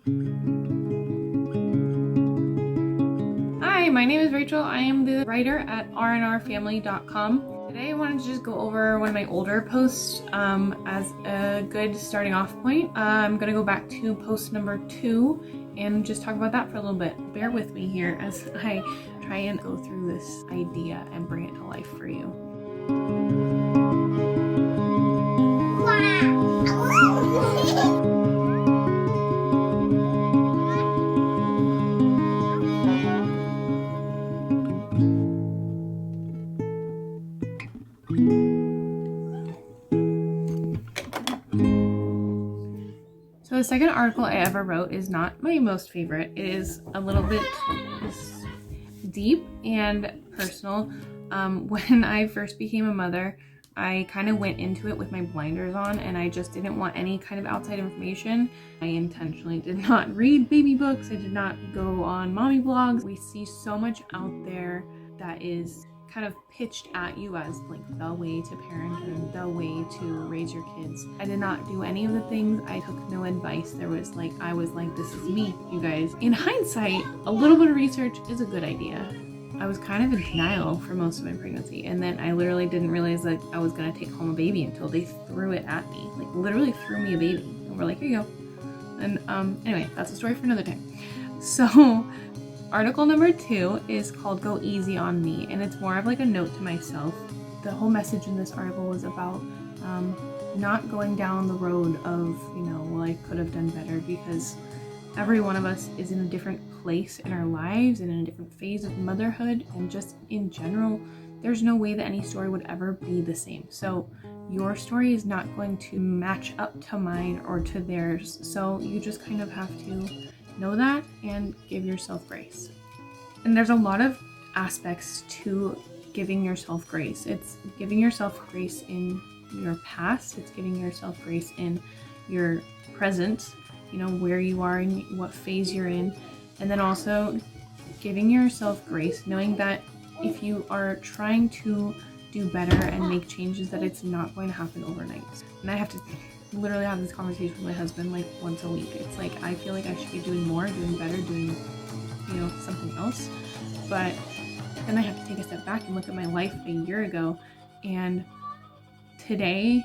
Hi, my name is Rachel. I am the writer at R.n.R.family.com. Today I wanted to just go over one of my older posts as a good starting off point. I'm going to go back to post number 2 and just talk about that for a little bit. Bear with me here as I try and go through this idea and bring it to life for you. So the second article I ever wrote is not my most favorite. It is a little bit deep and personal. When I first became a mother, I kind of went into it with my blinders on and I just didn't want any kind of outside information. I intentionally did not read baby books. I did not go on mommy blogs. We see so much out there that is kind of pitched at you as like the way to parent and the way to raise your kids. I did not do any of the things. I took no advice. I was like, this is me, you guys. In hindsight, a little bit of research is a good idea. I was kind of in denial for most of my pregnancy, and then I literally didn't realize that I was gonna take home a baby until they threw it at me. Like literally threw me a baby. And we're like, here you go. And anyway, that's a story for another time. So article number 2 is called Go Easy on Me, and it's more of like a note to myself. The whole message in this article was about not going down the road of, well, I could have done better, because every one of us is in a different place in our lives and in a different phase of motherhood, and just in general, there's no way that any story would ever be the same. So your story is not going to match up to mine or to theirs. So you just kind of have to know that and give yourself grace. And there's a lot of aspects to giving yourself grace. It's giving yourself grace in your past. It's giving yourself grace in your present, where you are and what phase you're in. And then also giving yourself grace, knowing that if you are trying to do better and make changes, that it's not going to happen overnight. And I have to literally have this conversation with my husband like once a week. It's like, I feel like I should be doing more, doing better, doing, something else. But then I have to take a step back and look at my life a year ago, and today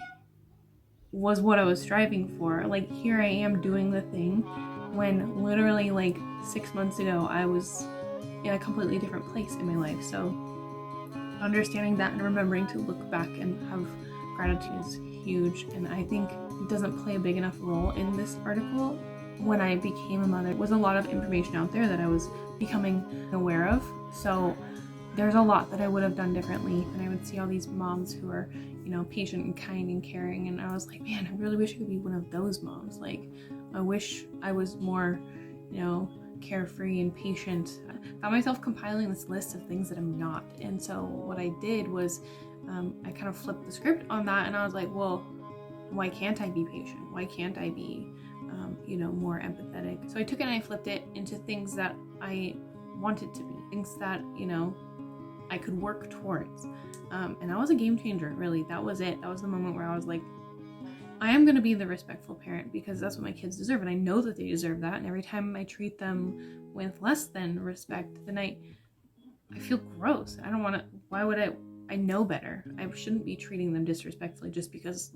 was what I was striving for. Like, here I am doing the thing when literally like 6 months ago I was in a completely different place in my life. So understanding that and remembering to look back and have gratitude is huge. And I think it doesn't play a big enough role in this article. When I became a mother, there was a lot of information out there that I was becoming aware of. So there's a lot that I would have done differently. And I would see all these moms who are, patient and kind and caring. And I was like, man, I really wish I could be one of those moms. Like, I wish I was more, carefree and patient. I found myself compiling this list of things that I'm not. And so what I did was I kind of flipped the script on that, and I was like, well, why can't I be patient? Why can't I be, more empathetic? So I took it and I flipped it into things that I wanted to be, things that, I could work towards. And that was a game changer, really. That was it. That was the moment where I was like, I am going to be the respectful parent, because that's what my kids deserve. And I know that they deserve that. And every time I treat them with less than respect, then I feel gross. I don't want to, why would I know better. I shouldn't be treating them disrespectfully just because,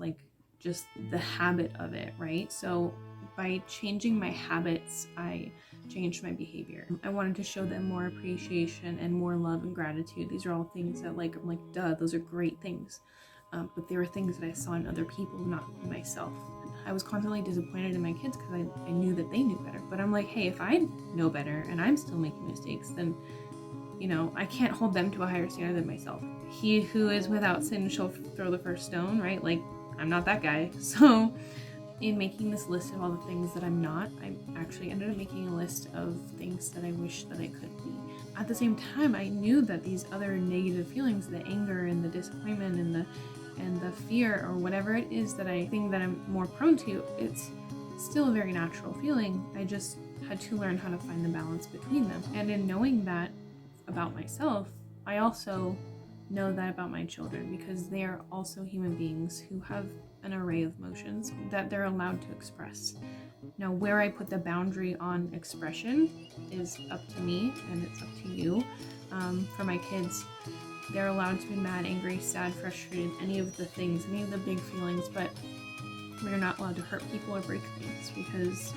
just the habit of it, right? So by changing my habits, I changed my behavior. I wanted to show them more appreciation and more love and gratitude. These are all things that I'm like, duh, those are great things. But they were things that I saw in other people, not in myself. I was constantly disappointed in my kids because I knew that they knew better. But I'm like, hey, if I know better and I'm still making mistakes, then, I can't hold them to a higher standard than myself. He who is without sin shall throw the first stone, right? Like, I'm not that guy. So in making this list of all the things that I'm not, I actually ended up making a list of things that I wish that I could be. At the same time, I knew that these other negative feelings, the anger and the disappointment and the fear, or whatever it is that I think that I'm more prone to, it's still a very natural feeling. I just had to learn how to find the balance between them. And in knowing that about myself, I also know that about my children, because they are also human beings who have an array of emotions that they're allowed to express. Now, where I put the boundary on expression is up to me, and it's up to you. For my kids, they're allowed to be mad, angry, sad, frustrated, any of the things, any of the big feelings, but we're not allowed to hurt people or break things because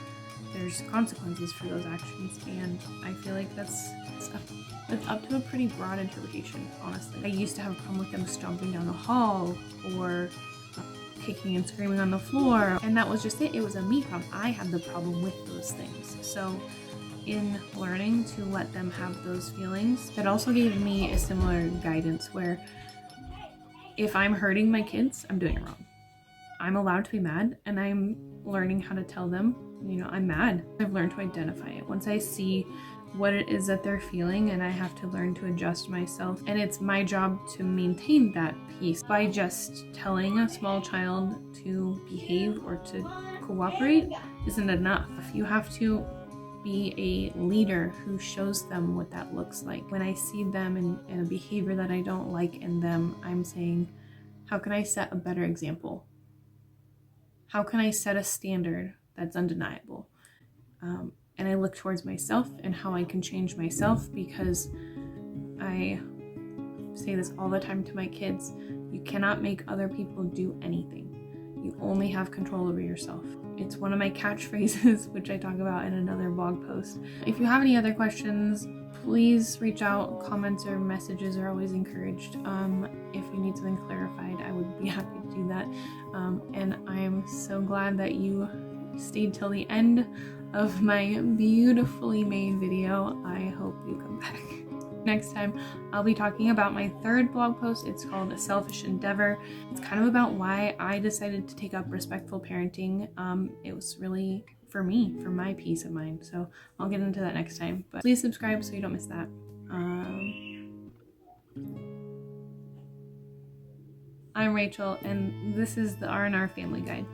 there's consequences for those actions. And I feel like that's up to a pretty broad interpretation, honestly. I used to have a problem with them stomping down the hall or kicking and screaming on the floor, and that was just it. It was a me problem. I had the problem with those things. So in learning to let them have those feelings, that also gave me a similar guidance where if I'm hurting my kids, I'm doing it wrong. I'm allowed to be mad, and I'm learning how to tell them, I'm mad. I've learned to identify it. Once I see what it is that they're feeling, and I have to learn to adjust myself, and it's my job to maintain that peace. By just telling a small child to behave or to cooperate isn't enough. You have to be a leader who shows them what that looks like. When I see them in a behavior that I don't like in them, I'm saying, how can I set a better example? How can I set a standard that's undeniable? And I look towards myself and how I can change myself, because I say this all the time to my kids. You cannot make other people do anything. You only have control over yourself. It's one of my catchphrases, which I talk about in another blog post. If you have any other questions, please reach out. Comments or messages are always encouraged. If you need something clarified, I would be happy to do that. And I am so glad that you stayed till the end of my beautifully made video. I hope you come back. Next time, I'll be talking about my third blog post. It's called A Selfish Endeavor. It's kind of about why I decided to take up respectful parenting. It was really for me, for my peace of mind. So I'll get into that next time. But please subscribe so you don't miss that. I'm Rachel, and this is the R.n.R Family Guide.